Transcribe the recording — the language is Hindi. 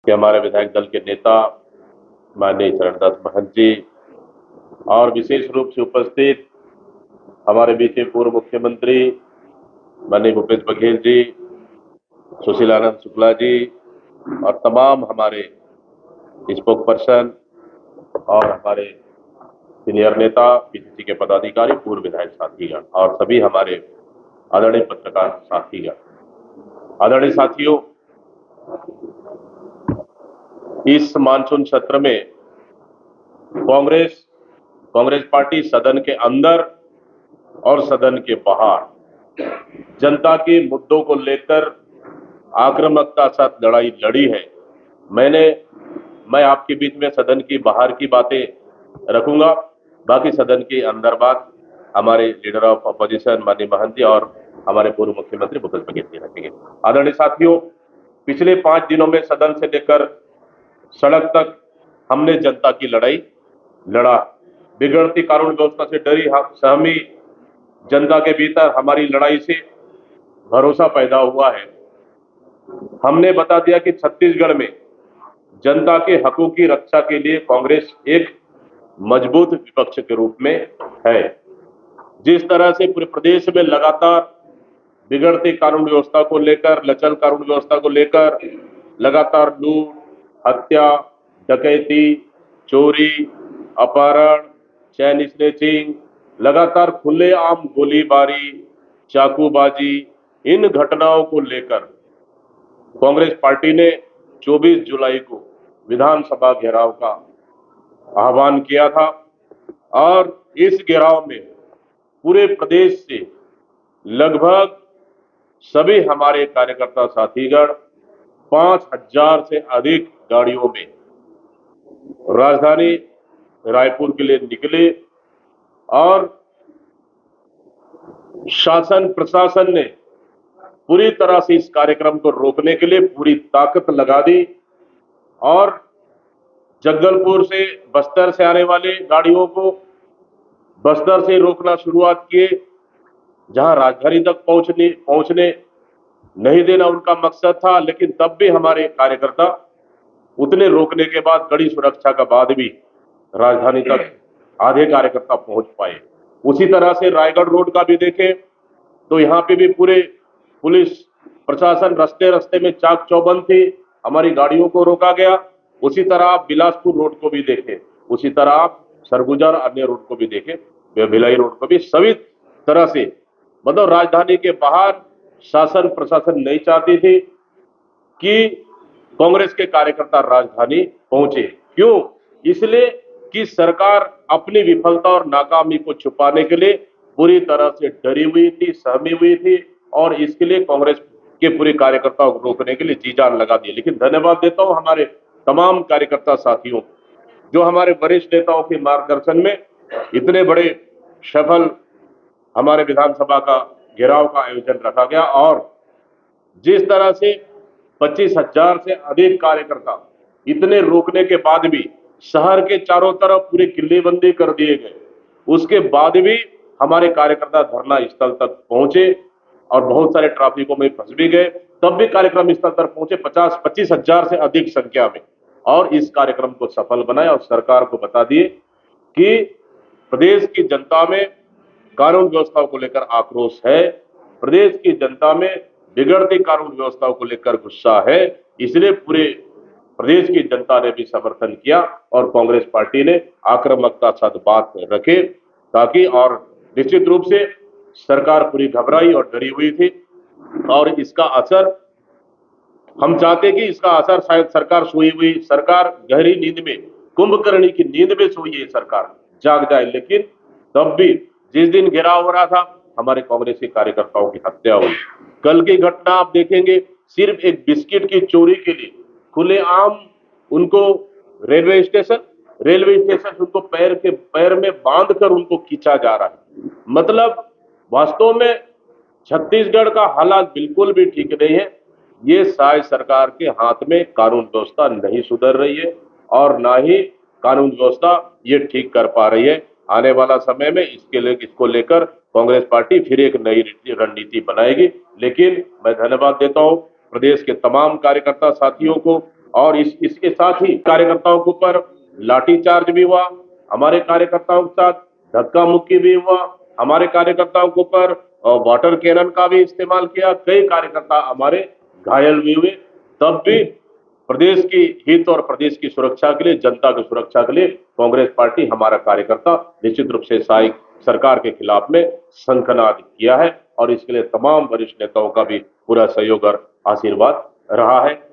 कि हमारे विधायक दल के नेता माननीय चरणदास महंत जी और विशेष रूप से उपस्थित हमारे बीच के पूर्व मुख्यमंत्री माननीय भूपेश बघेल जी, सुशीलानंद शुक्ला जी और तमाम हमारे स्पोक पर्सन और हमारे सीनियर नेता, पीसीसी के पदाधिकारी, पूर्व विधायक साथीगण और सभी हमारे आदरणीय पत्रकार साथीगण। आदरणीय साथियों, इस मानसून सत्र में कांग्रेस पार्टी सदन के अंदर और सदन के बाहर जनता के मुद्दों को लेकर आक्रामकता के साथ लड़ाई लड़ी है। मैं आपके बीच में सदन की बाहर की बातें रखूंगा, बाकी सदन के अंदर बात हमारे लीडर ऑफ अपोजिशन माननीय महंत जी और हमारे पूर्व मुख्यमंत्री भूपेश बघेल जी रखेंगे। आदरणीय साथियों, पिछले 5 दिनों में सदन से लेकर सड़क तक हमने जनता की लड़ाई लड़ा। बिगड़ती कानून व्यवस्था से डरी सहमी जनता के भीतर हमारी लड़ाई से भरोसा पैदा हुआ है। हमने बता दिया कि छत्तीसगढ़ में जनता के हकों की रक्षा के लिए कांग्रेस एक मजबूत विपक्ष के रूप में है। जिस तरह से पूरे प्रदेश में लगातार बिगड़ती कानून व्यवस्था को लेकर, लचल कानून व्यवस्था को लेकर लगातार लूट, हत्या, डकैती, चोरी, अपहरण, चैन स्नैचिंग, लगातार खुलेआम गोलीबारी, चाकूबाजी, इन घटनाओं को लेकर कांग्रेस पार्टी ने 24 जुलाई को विधानसभा घेराव का आह्वान किया था और इस घेराव में पूरे प्रदेश से लगभग सभी हमारे कार्यकर्ता साथीगण 5000 से अधिक गाड़ियों में राजधानी रायपुर के लिए निकले और शासन प्रशासन ने पूरी तरह से इस कार्यक्रम को रोकने के लिए पूरी ताकत लगा दी और जगदलपुर से बस्तर से आने वाले गाड़ियों को बस्तर से रोकना शुरुआत किए। जहां राजधानी तक पहुंचने नहीं देना उनका मकसद था, लेकिन तब भी हमारे कार्यकर्ता उतने रोकने के बाद कड़ी सुरक्षा के बाद भी राजधानी तक आधे कार्यकर्ता पहुंच पाए। उसी तरह से रायगढ़ रोड का भी देखें तो यहाँ पे भी पूरे पुलिस प्रशासन रास्ते रास्ते में चाक चौबंद थी, हमारी गाड़ियों को रोका गया। उसी तरह आप बिलासपुर रोड को भी देखें, उसी तरह आप सरगुजा अन्य रोड को भी देखें, भिलाई रोड को भी, सभी तरह से मतलब राजधानी के बाहर शासन प्रशासन नहीं चाहती थी कि कांग्रेस के कार्यकर्ता राजधानी पहुंचे। क्यों? इसलिए कि सरकार अपनी विफलता और नाकामी को छुपाने के लिए पूरी तरह से डरी हुई थी, सहमी हुई थी और इसके लिए कांग्रेस के पूरे कार्यकर्ताओं को रोकने के लिए जी जान लगा दी। लेकिन धन्यवाद देता हूं हमारे तमाम कार्यकर्ता साथियों, जो हमारे वरिष्ठ नेताओं के मार्गदर्शन में इतने बड़े सफल हमारे विधानसभा का घेराव का आयोजन रखा गया और जिस तरह से 25,000 से अधिक कार्यकर्ता इतने रोकने के बाद भी शहर के चारों तरफ पूरी किल्लेबंदी कर दिए गए, उसके बाद भी हमारे कार्यकर्ता धरना स्थल तक पहुंचे और बहुत सारे ट्रैफिकों में फंस भी गए, तब भी कार्यक्रम स्थल तक पहुंचे 25,000 से अधिक संख्या में और इस कार्यक्रम को सफल बनाया और सरकार को बता दिए कि प्रदेश की जनता में कानून व्यवस्था को लेकर आक्रोश है, प्रदेश की जनता में बिगड़ती कानून व्यवस्था को लेकर गुस्सा है। इसलिए पूरे प्रदेश की जनता ने भी समर्थन किया और कांग्रेस पार्टी ने आक्रामकता साथ बात रखे ताकि, और निश्चित रूप से सरकार पूरी घबराई और डरी हुई थी और इसका असर हम चाहते कि इसका असर शायद सरकार सोई हुई, सरकार गहरी नींद में, कुंभकर्णी की नींद में सोई है सरकार, जाग जाए। लेकिन तब भी जिस दिन घेराव हो रहा था हमारे कांग्रेस के कार्यकर्ताओं की हत्या हुई। कल की घटना आप देखेंगे, सिर्फ एक बिस्किट की चोरी के लिए खुलेआम उनको रेलवे स्टेशन उनको पैर में बांधकर उनको खींचा जा रहा है। मतलब वास्तव में छत्तीसगढ़ का हालात बिल्कुल भी ठीक नहीं है। ये शायद सरकार के हाथ में कानून व्यवस्था नहीं सुधर रही है और ना ही कानून व्यवस्था ये ठीक कर पा रही है। आने वाला समय में इसको लेकर कांग्रेस पार्टी फिर एक नई रणनीति बनाएगी। लेकिन मैं धन्यवाद देता हूं प्रदेश के तमाम कार्यकर्ता साथियों को, और इसके साथ ही कार्यकर्ताओं के ऊपर लाठीचार्ज भी हुआ, हमारे कार्यकर्ताओं के साथ धक्का मुक्की भी हुआ, हमारे कार्यकर्ताओं के ऊपर वाटर कैनन का भी इस्तेमाल किया, कई कार्यकर्ता हमारे घायल भी हुए। तब भी प्रदेश की हित और प्रदेश की सुरक्षा के लिए, जनता की सुरक्षा के लिए कांग्रेस पार्टी, हमारा कार्यकर्ता निश्चित रूप से सरकार के खिलाफ में शंखनाद किया है और इसके लिए तमाम वरिष्ठ नेताओं का भी पूरा सहयोग और आशीर्वाद रहा है।